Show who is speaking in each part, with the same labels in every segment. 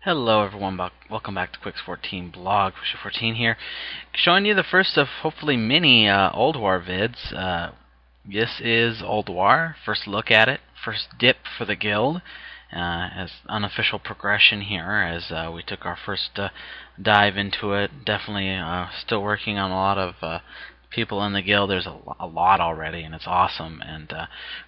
Speaker 1: Hello everyone, welcome back to Quicks14Blog, Quicks14 here, showing you the first of hopefully many Ulduar vids. This is Ulduar, first look at it, first dip for the guild, as unofficial progression here as we took our first dive into it. Definitely still working on a lot of people in the guild. There's a lot already, and it's awesome, and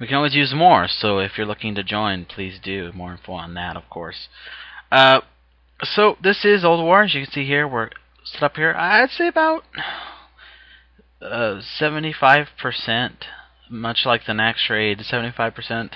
Speaker 1: we can always use more, so if you're looking to join, please do. More info on that, of course. So this is Ulduar. As you can see here, we're set up here. I'd say about 75%, much like the next raid, 75%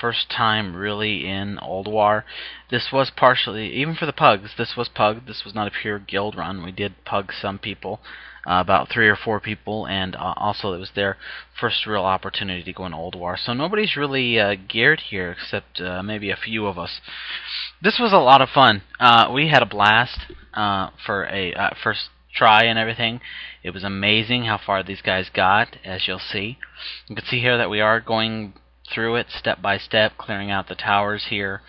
Speaker 1: first time really in Ulduar. This was partially, even for the pugs, this was pugged. This was not a pure guild run. We did pug some people, about 3 or 4 people, and also it was their first real opportunity to go in Ulduar. So nobody's really geared here except maybe a few of us. This was a lot of fun. We had a blast for a first try and everything. It was amazing how far these guys got, as you'll see. You can see here that we are going through it step by step, clearing out the towers here,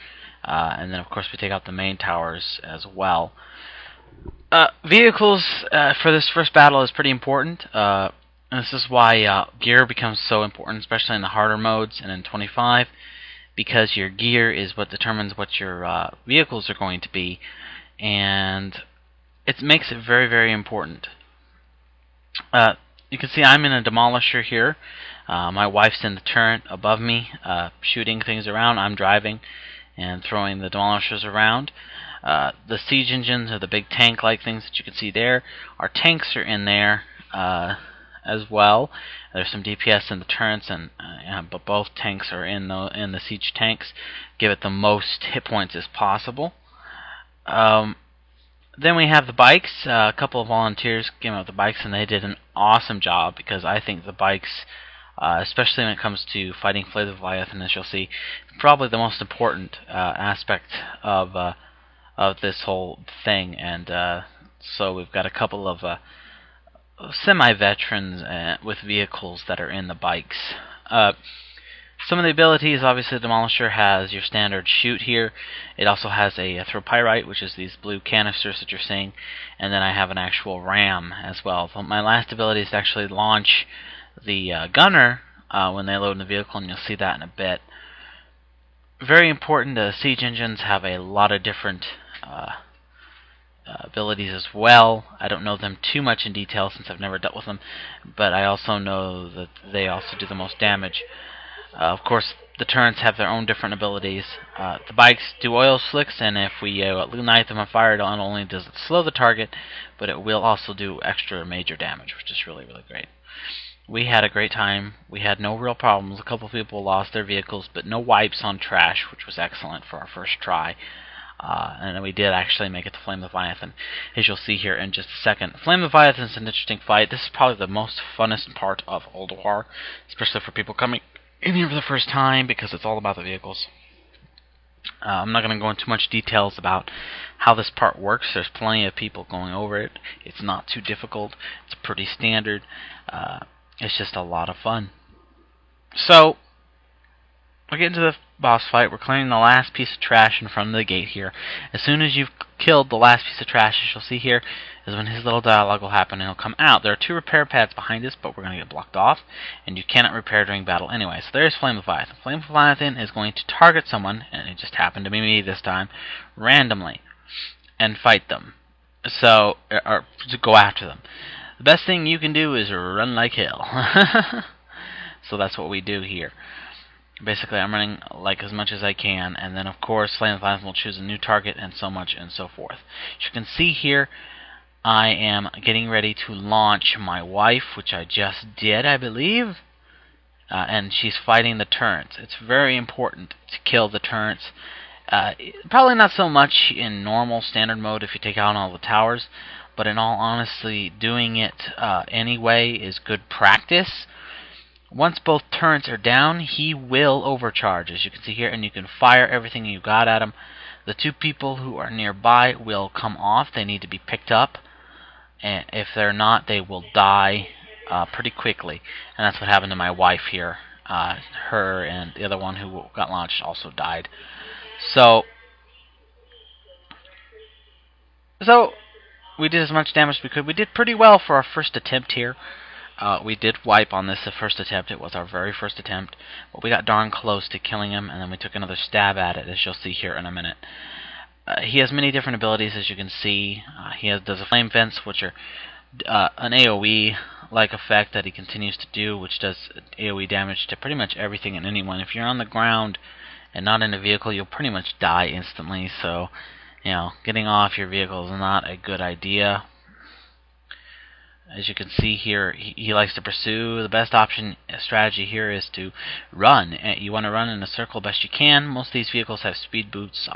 Speaker 1: and then of course we take out the main towers as well. Vehicles for this first battle is pretty important. And this is why gear becomes so important, especially in the harder modes and in 25, because your gear is what determines what your vehicles are going to be, and it makes it very, very important. You can see I'm in a demolisher here. My wife's in the turret above me, shooting things around. I'm driving and throwing the demolishers around. The siege engines are the big tank-like things that you can see there. Our tanks are in there as well. There's some DPS in the turrets, but both tanks are in the siege tanks. Give it the most hit points as possible. Then we have the bikes. A couple of volunteers came out with the bikes, and they did an awesome job, because I think the bikes, especially when it comes to fighting Flay the Levaithan, as you'll see, probably the most important aspect of this whole thing. And so we've got a couple of semi-veterans with vehicles that are in the bikes. Some of the abilities, obviously the Demolisher has your standard shoot here. It also has a throw pyrite, which is these blue canisters that you're seeing, and then I have an actual ram as well. So my last ability is to actually launch the gunner when they load in the vehicle, and you'll see that in a bit. Very important, siege engines have a lot of different abilities as well. I don't know them too much in detail since I've never dealt with them, but I also know that they also do the most damage. Of course, the turrets have their own different abilities. The bikes do oil slicks, and if we ignite them on fire, not only does it slow the target, but it will also do extra major damage, which is really, really great. We had a great time. We had no real problems. A couple people lost their vehicles, but no wipes on trash, which was excellent for our first try. And we did actually make it to Flame the Levaithan, as you'll see here in just a second. Flame the Levaithan is an interesting fight. This is probably the most funnest part of Ulduar, especially for people coming in here for the first time, because it's all about the vehicles. I'm not going to go into much details about how this part works. There's plenty of people going over it. It's not too difficult. It's pretty standard. It's just a lot of fun. So we're getting to the boss fight. We're clearing the last piece of trash in front of the gate here. As soon as you've killed the last piece of trash, as you'll see here, is when his little dialogue will happen and he'll come out. There are 2 repair pads behind us, but we're going to get blocked off, and you cannot repair during battle anyway. So there's Flame Levaithan. Flame Levaithan is going to target someone, and it just happened to be me this time, randomly, and fight them. So, or to go after them. The best thing you can do is run like hell. So that's what we do here. Basically, I'm running like as much as I can, and then of course Flame Levaithan will choose a new target, and so much and so forth. As you can see here, I am getting ready to launch my wife, which I just did, I believe, and she's fighting the turrets. It's very important to kill the turrets. Probably not so much in normal standard mode if you take out all the towers, but in all honesty, doing it anyway is good practice. Once both turrets are down, he will overcharge, as you can see here, and you can fire everything you got at him. The 2 people who are nearby will come off. They need to be picked up, and if they're not, they will die pretty quickly. And that's what happened to my wife here. Her and the other one who got launched also died. So So we did as much damage as we could. We did pretty well for our first attempt here. We did wipe on this the first attempt. It was our very first attempt. But we got darn close to killing him, and then we took another stab at it, as you'll see here in a minute. He has many different abilities, as you can see. Does a flame vents, which are an AoE-like effect that he continues to do, which does AoE damage to pretty much everything and anyone. If you're on the ground and not in a vehicle, you'll pretty much die instantly. So, getting off your vehicle is not a good idea. As you can see here, he likes to pursue. The best strategy here is to run. You want to run in a circle best you can. Most of these vehicles have speed boosts.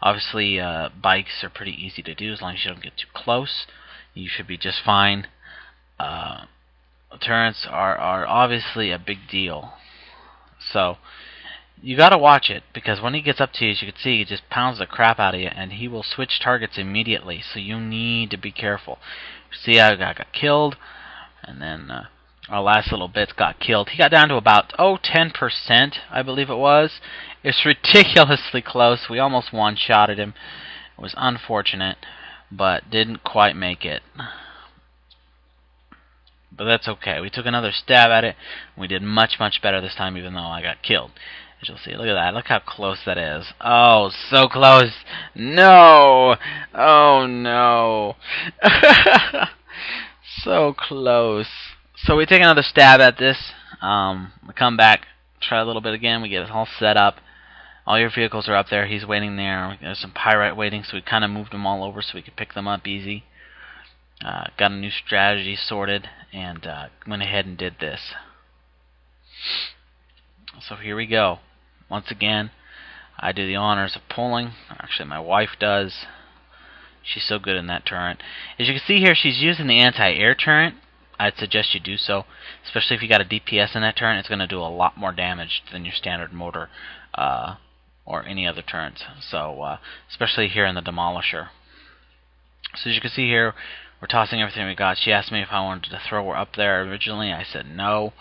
Speaker 1: Obviously, bikes are pretty easy to do as long as you don't get too close. You should be just fine. Turrets are obviously a big deal. So you gotta watch it, because when he gets up to you, as you can see, he just pounds the crap out of you, and he will switch targets immediately. So you need to be careful. See how I got killed, and then our last little bits got killed. He got down to about 10%, I believe it was. It's ridiculously close. We almost one-shotted him. It was unfortunate, but didn't quite make it. But that's okay. We took another stab at it. We did much, much better this time, even though I got killed. As you'll see, look at that. Look how close that is. Oh, so close. No. Oh, no. So close. So we take another stab at this. We come back, try a little bit again. We get it all set up. All your vehicles are up there. He's waiting there. There's some pyrite waiting, so we kind of moved them all over so we could pick them up easy. Got a new strategy sorted, and went ahead and did this. So here we go. Once again, I do the honors of pulling. Actually, my wife does. She's so good in that turret. As you can see here, she's using the anti-air turret. I'd suggest you do so, especially if you got a DPS in that turret. It's going to do a lot more damage than your standard mortar or any other turrets. So, especially here in the Demolisher. So as you can see here, we're tossing everything we got. She asked me if I wanted to throw her up there originally. I said no.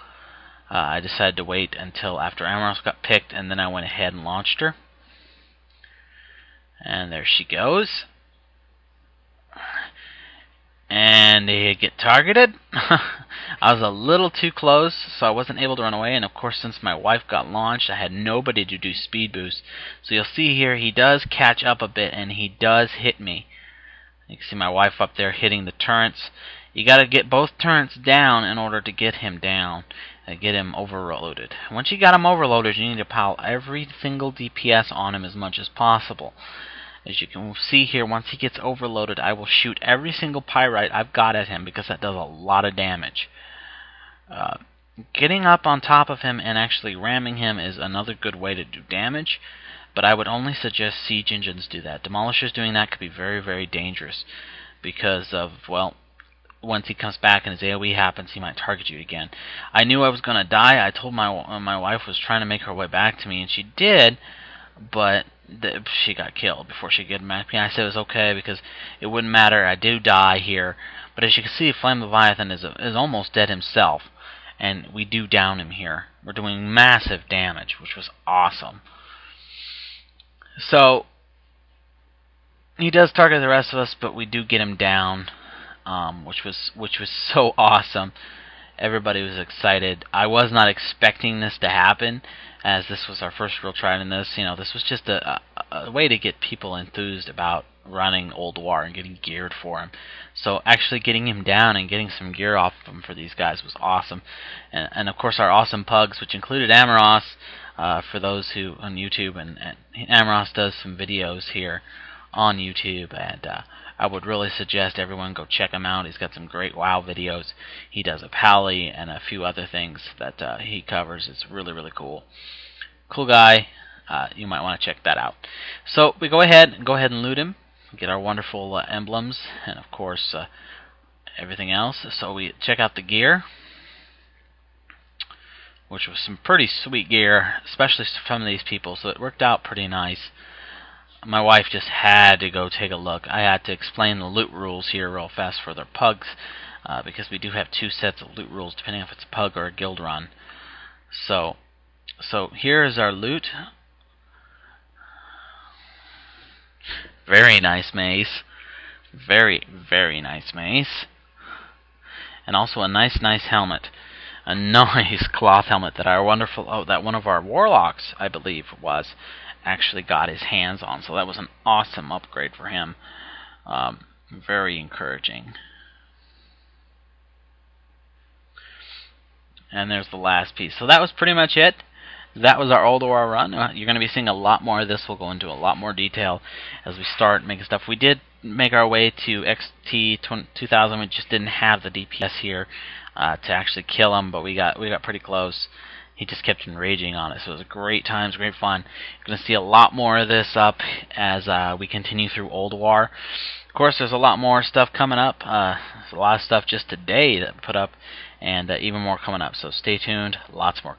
Speaker 1: I decided to wait until after Amaros got picked, and then I went ahead and launched her. And there she goes. And they get targeted. I was a little too close, so I wasn't able to run away. And of course, since my wife got launched, I had nobody to do speed boost. So you'll see here, he does catch up a bit, and he does hit me. You can see my wife up there hitting the turrets. You got to get both turrets down in order to get him down and get him overloaded. Once you got him overloaded, you need to pile every single DPS on him as much as possible. As you can see here, once he gets overloaded, I will shoot every single pyrite I've got at him, because that does a lot of damage. Getting up on top of him and actually ramming him is another good way to do damage, but I would only suggest siege engines do that. Demolishers doing that could be very, very dangerous, because of, well, once he comes back and his AoE happens, he might target you again. I knew I was going to die. I told my wife was trying to make her way back to me, and she did, but she got killed before she could get back to me. I said it was okay, because it wouldn't matter. I do die here. But as you can see, Flame Levaithan is almost dead himself, and we do down him here. We're doing massive damage, which was awesome. So he does target the rest of us, but we do get him down, which was so awesome. Everybody was excited. I was not expecting this to happen, as this was our first real try in this. This was just a way to get people enthused about running Ulduar and getting geared for him. So actually getting him down and getting some gear off of him for these guys was awesome. And of course our awesome pugs, which included Amaros, for those who on YouTube, and Amaros does some videos here on YouTube, and I would really suggest everyone go check him out. He's got some great WoW videos. He does a pally and a few other things that he covers. It's really, really cool. Cool guy. You might want to check that out. So we go ahead and loot him. Get our wonderful emblems, and of course everything else. So we check out the gear, which was some pretty sweet gear, especially from these people. So it worked out pretty nice. My wife just had to go take a look. I had to explain the loot rules here real fast for their pugs, because we do have two sets of loot rules depending if it's a pug or a guild run. So here is our loot. Very nice mace. Very, very nice mace. And also a nice helmet. A nice cloth helmet that that one of our warlocks, I believe, actually got his hands on. So that was an awesome upgrade for him. Very encouraging. And there's the last piece. So that was pretty much it. That was our Ulduar run. You're going to be seeing a lot more of this. We'll go into a lot more detail as we start making stuff. We did make our way to XT 2000. We just didn't have the DPS here to actually kill him, but we got pretty close. He just kept enraging on us. So it was a great time, it was great fun. You're going to see a lot more of this up as we continue through Ulduar. Of course, there's a lot more stuff coming up. There's a lot of stuff just today that we put up, and even more coming up. So stay tuned. Lots more.